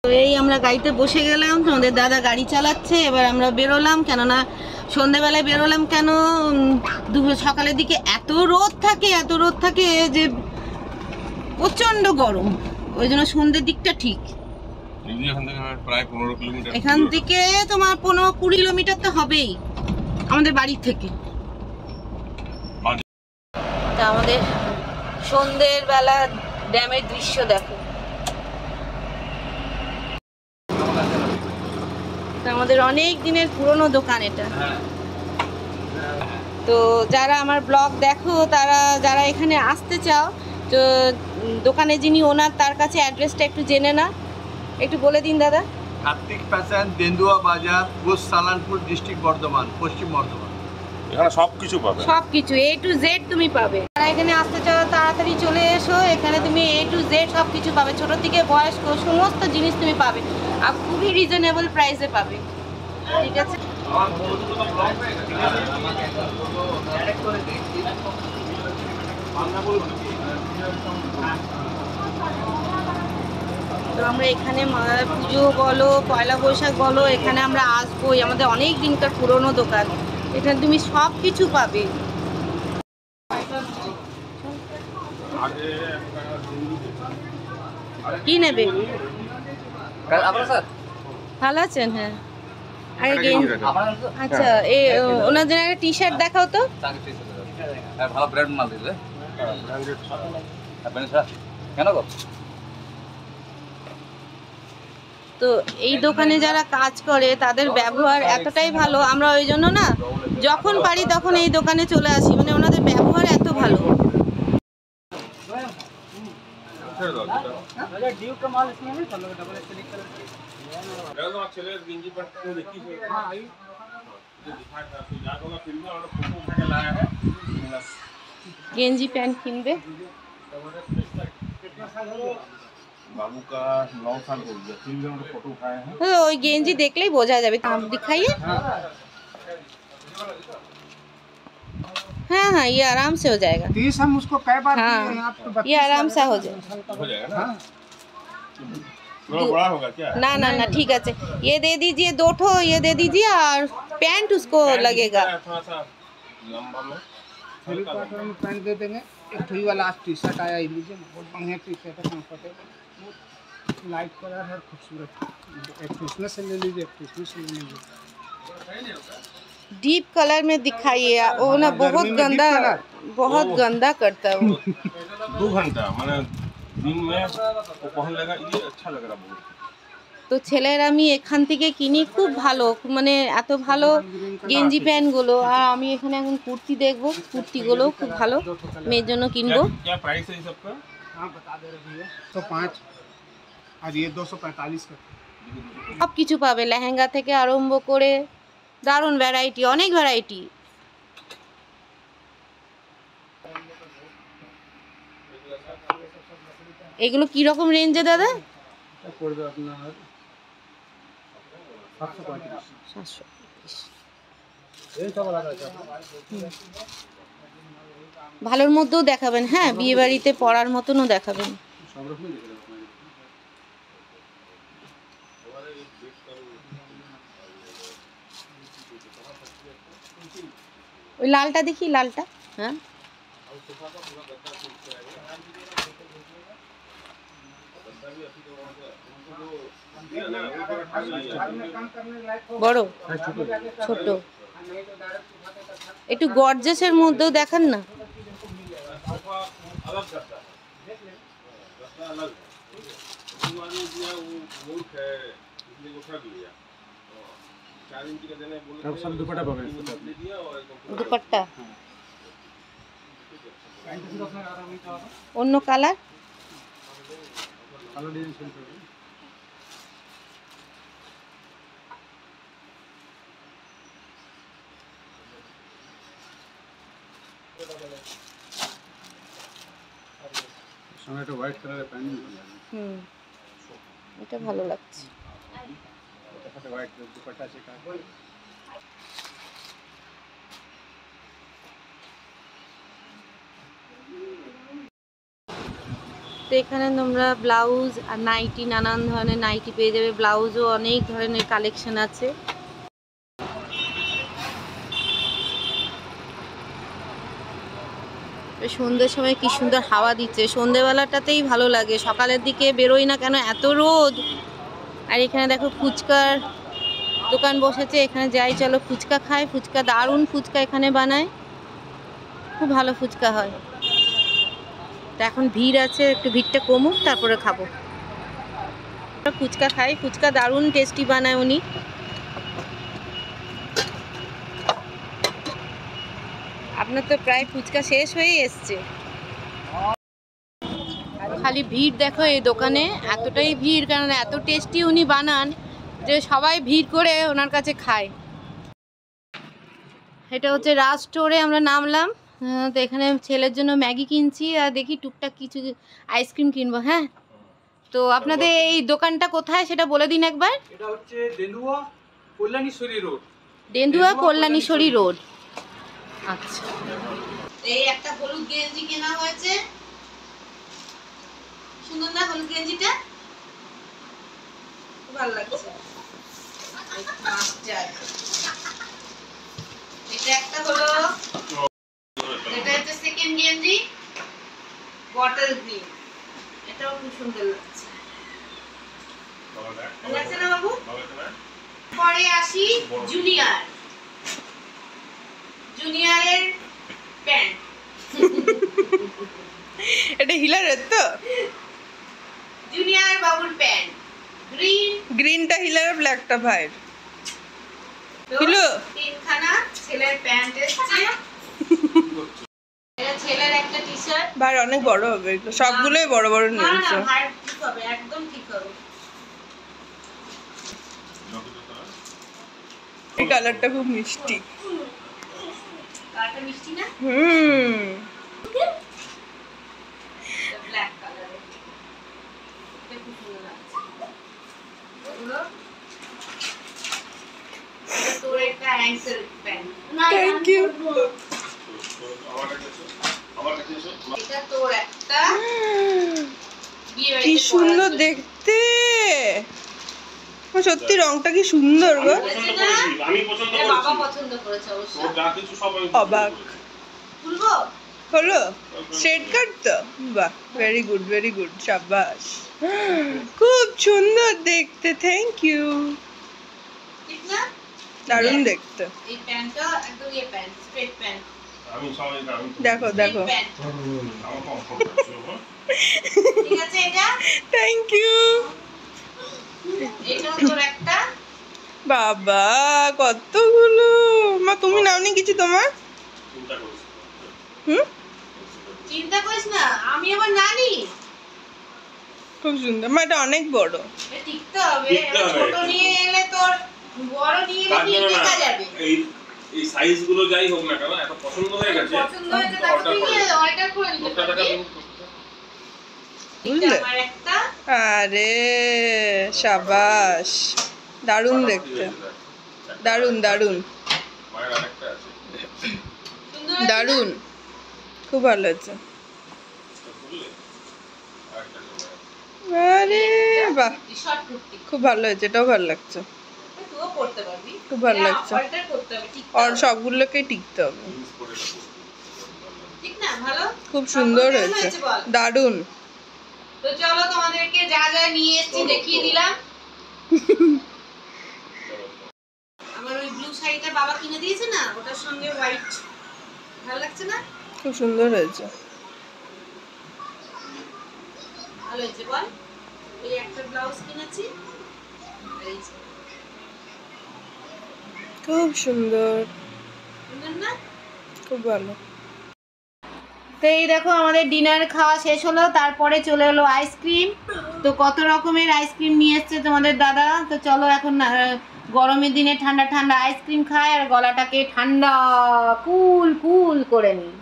তো এই আমরা গাড়িতে বসে গেলাম, তোমাদের দাদা গাড়ি চালাচ্ছে। এবার আমরা বেরোলাম, কেননা সন্ধ্যেবেলায় বেরোলাম কেন, সকালের দিকে এত রোদ থাকে যে প্রচন্ড গরম, ওই জন্য সন্ধ্যের দিকটা ঠিক। এখান থেকে তোমার 15-20 কিলোমিটার তো হবেই আমাদের বাড়ির থেকে। আমাদের সন্ধ্যের বেলা ড্যামের দৃশ্য দেখো। আমাদের অনেক দিনের পুরনো দোকান এটা। তো যারা আমার ব্লগ দেখো, তারা যারা এখানে আসতে চাও, তো দোকানে যিনি ওনার, তার কাছে অ্যাড্রেসটা একটু জেনে না, একটু বলে দিন দাদা। কার্তিক ফ্যাশন, তেন্দুয়া বাজার, পোস্ট সালানপুর, ডিস্ট্রিক্ট বর্ধমান, পশ্চিম বর্ধমান। এখানে সবকিছু পাবে, সবকিছু A to Z তুমি পাবে। যারা এখানে আসতে চাও তাড়াতাড়ি চলে এসো, এখানে তুমি A to Z সবকিছু পাবে, ছোট থেকে বয়স্ক সমস্ত জিনিস তুমি পাবে, আর খুবই রিজনেবল প্রাইসে পাবে। ঠিক আছে, তো আমরা এখানে পুজো বলো, পয়লা বৈশাখ বলো, এখানে আমরা আসবোই। আমাদের অনেক দিনকার পুরনো দোকান, এখানে তুমি সব কিছু পাবে। কি নেবে? ভালো আছেন? হ্যাঁ, আগে আচ্ছা, এই ওনার জন্য একটা টি শার্ট দেখাও তো। ভালো ব্র্যান্ড মাল দিলে কেন গো? তো এই দোকানে যারা কাজ করে তাদের ব্যবহার এতটাই ভালো, আমরা ওই জন্য না যখন পারি তখন এই দোকানে চলে আসি, মানে ওনাদের ব্যবহার এত ভালো। গেঞ্জি প্যান্ট কিনবে। बाबू का 9 साल हो गया, 3 दिन फोटो उठाए हैं। तो ওই গেঞ্জি দেখলেই বোঝা যাবে। आप दिखाइए। हाँ हाँ, ये आराम से हो जाएगा। 30 हम उसको कई बार हाँ, ये आराम से हो जाएगा। हो जाएगा ना? थोड़ा बड़ा होगा क्या? ना ना ना, ठीक है। ये दे दीजिए 2 ठो, ये दे दीजिए, और पैंट उसको लगेगा थोड़ा सा लंबा में। पैंट दे देंगे। एक थोड़ी वाला टी शर्ट आया, लीजिए, बहुत बढ़िया टी शर्ट है, कंफर्टेबल, लाइट कलर है, खूबसूरत। एक इसमें से ले लीजिए, एक इसमें से ले लीजिए। डीप कलर में दिखाइए। वो ना बहुत गंदा करता है वो। 2 घंटा माने दिन में वो पहन लेगा, ये अच्छा लग रहा बहुत। তো ছেলের আমি এখান থেকে কিনি, খুব ভালো, মানে এত ভালো গেঞ্জি প্যান্টগুলো। আর আমি এখানে এখন কুর্তি দেখবো, কুর্তিগুলো খুব ভালো, মেয়ের জন্য কিনবো। क्या प्राइस है सबका? हाँ बता दे रहे भैया, तो 5 और ये 245 का। সব কিছু পাবে, লেহেঙ্গা থেকে আরম্ভ করে দারুণ ভ্যারাইটি, অনেক ভ্যারাইটি। এগুলো কি রকম রেঞ্জে দাদা? পড়বে আপনার 735। 735। ভালোর মধ্যেও দেখাবেন, হ্যাঁ, বিয়ে বাড়িতে পরার মতনও দেখাবেন। ওই লালটা দেখি, লালটা। হ্যাঁ, বড় ছোট, একটু গর্জেসের মধ্যেও দেখান না। দুপাট্টা অন্য কালার। একটা হোয়াইট কালারের প্যান্ট এটা ভালো লাগছে। হোয়াইট দুপাট্টা আছে। তো এখানে তোমরা ব্লাউজ আর নাইটি, নানান ধরনের নাইটি পেয়ে যাবে। ব্লাউজও অনেক ধরনের কালেকশন আছে। সন্ধ্যের সময় কি সুন্দর হাওয়া দিচ্ছে, সন্ধ্যেবেলাটাতেই ভালো লাগে। সকালের দিকে বেরোই না কেন, এত রোদ। আর এখানে দেখো ফুচকার দোকান বসেছে, এখানে যাই চলো ফুচকা খাই। ফুচকা দারুণ ফুচকা এখানে বানায়, খুব ভালো ফুচকা হয়। তো এখন ভিড় আছে, একটু ভিড়টা কমুক তারপরে খাবো। ফুচকা খাই, ফুচকা দারুণ টেস্টি বানায় উনি। আপনার তো প্রায় ফুচকা শেষ হয়ে এসছে। খালি ভিড় দেখো এই দোকানে, এতটাই ভিড়, কারণ এত টেস্টি উনি বানান যে সবাই ভিড় করে ওনার কাছে খায়। এটা হচ্ছে রাজ স্টোরে আমরা নামলাম। তো এখানে ছেলের জন্য ম্যাগি কিনছি আর দেখি টুকটাক কিছু আইসক্রিম কিনবো। হ্যাঁ, তো আপনাদের এই দোকানটা কোথায় সেটা বলে দিন একবার। এটা হচ্ছে ডেন্দুয়া কল্যাণীশ্বরী রোড। ডেন্দুয়া কল্যাণীশ্বরী রোড। আচ্ছা, এই একটা হলুদ গেঞ্জি কেনা হয়েছে, সুন্দর না হলুদ গেঞ্জিটা? খুব ভালো লাগছে। এটা একটা হলো, এটা হচ্ছে সেকেন্ড গেঞ্জি, বটল গ্রিন। এটাও খুব সুন্দর লাগছে। লাগছে না বাবু? পরে আসি জুনিয়র, জুনিয়রের প্যান্ট। এটা হিলারের তো? জুনিয়র বাবুর প্যান্ট গ্রিন, গ্রিনটা হিলার, ব্ল্যাকটা ভাইয়ের। হিলো তিনখানা ছেলের প্যান্ট এসেছে। এটা ছেলের একটা টি-শার্ট। ভাই অনেক বড় হবে এগুলো, সবগুলোই বড় বড় না নিয়েছে। না ভাই ঠিক হবে, একদম ঠিক হবে। এই কালারটা খুব মিষ্টি। কালারটা মিষ্টি না? ব্ল্যাক কালারের। এটা খুব সুন্দর লাগছে। এগুলো এটা তোর একটা অ্যাঙ্কেল প্যান্ট। Thank you. এটা তোর একটা বিয়ে কি বাড়িতে সুন্দর দেখতে, সত্যি রংটা কি সুন্দর গো। আমি পছন্দ এটা বাবা করেছি। পছন্দ করেছে অবশ্য। ওর যা কিছু সব আমি অবাক খুলবো? হলো স্ট্রেট কাট তো? বাহ, ভেরি গুড ভেরি গুড, শাবাশ, খুব সুন্দর দেখতে। থ্যাংক ইউ, ঠিক না? দারুণ দেখতে। এই প্যান্টটা একদম ইয়ে প্যান্ট, স্ট্রেট প্যান্ট। আমি সবাই আমি দেখো দেখো, প্যান্ট। আমার কম করছি। ঠিক আছে এটা? Thank you. এটা তোর একটা। বাবা কতগুলো, মা তুমি নাওনি কিছু তোমার? চিন্তা করিস। চিন্তা করিস না, আমি আবার নানি। খুব সুন্দর, মা এটা অনেক বড়। এটা টিকতে হবে, টিকতে হবে। ছোট নিয়ে এলে তোর, বড় নিয়ে এলে কি টেকা যাবে? এই সাইজ গুলো যাই হোক না কেন, এত পছন্দ হয়ে গেছে। পছন্দ হয়েছে তাহলে তুই অর্ডার করে নিতে পারবি। এটা বুঝলে? আমার একটা। আরে শাবাশ, দারুণ দেখতে, দারুণ দারুণ মায়ের আরেকটা আছে। সুন্দর আছে না? দারুণ, খুব ভালো হয়েছে। বুঝলে? আরেকটা আছে। আরে বাহ, শর্ট কুর্তি। খুব ভালো হয়েছে, এটাও ভালো লাগছে, তুইও পড়তে পারবি। খুব ভালো লাগছে। অর্ডার করতে হবে, ঠিক আর সবগুলোকে টিকতে হবে। জিন্স পরে রাখবো। ঠিক না? ভালো? খুব সুন্দর কেমন হয়েছে, হয়েছে বল? দারুণ। তো চলো তোমাদেরকে যা যা নিয়ে এসেছি দেখিয়ে দিলাম। আমার ওই ব্লু শাড়িটা বাবা কিনে দিয়েছে না, ওটার সঙ্গে হোয়াইট ভালো লাগছে না? খুব সুন্দর হয়েছে। ভালো হয়েছে বল। এই একটা ব্লাউজ কিনেছি, এই যে। খুব সুন্দর, সুন্দর না? খুব ভালো। তো এই দেখো আমাদের ডিনার খাওয়া শেষ হলো, তারপরে চলে এলো আইসক্রিম। তো কত রকমের আইসক্রিম নিয়ে এসছে তোমাদের দাদা। তো চলো এখন গরমের দিনে ঠান্ডা ঠান্ডা আইসক্রিম খাই আর গলাটাকে ঠান্ডা কুল কুল করে নিই।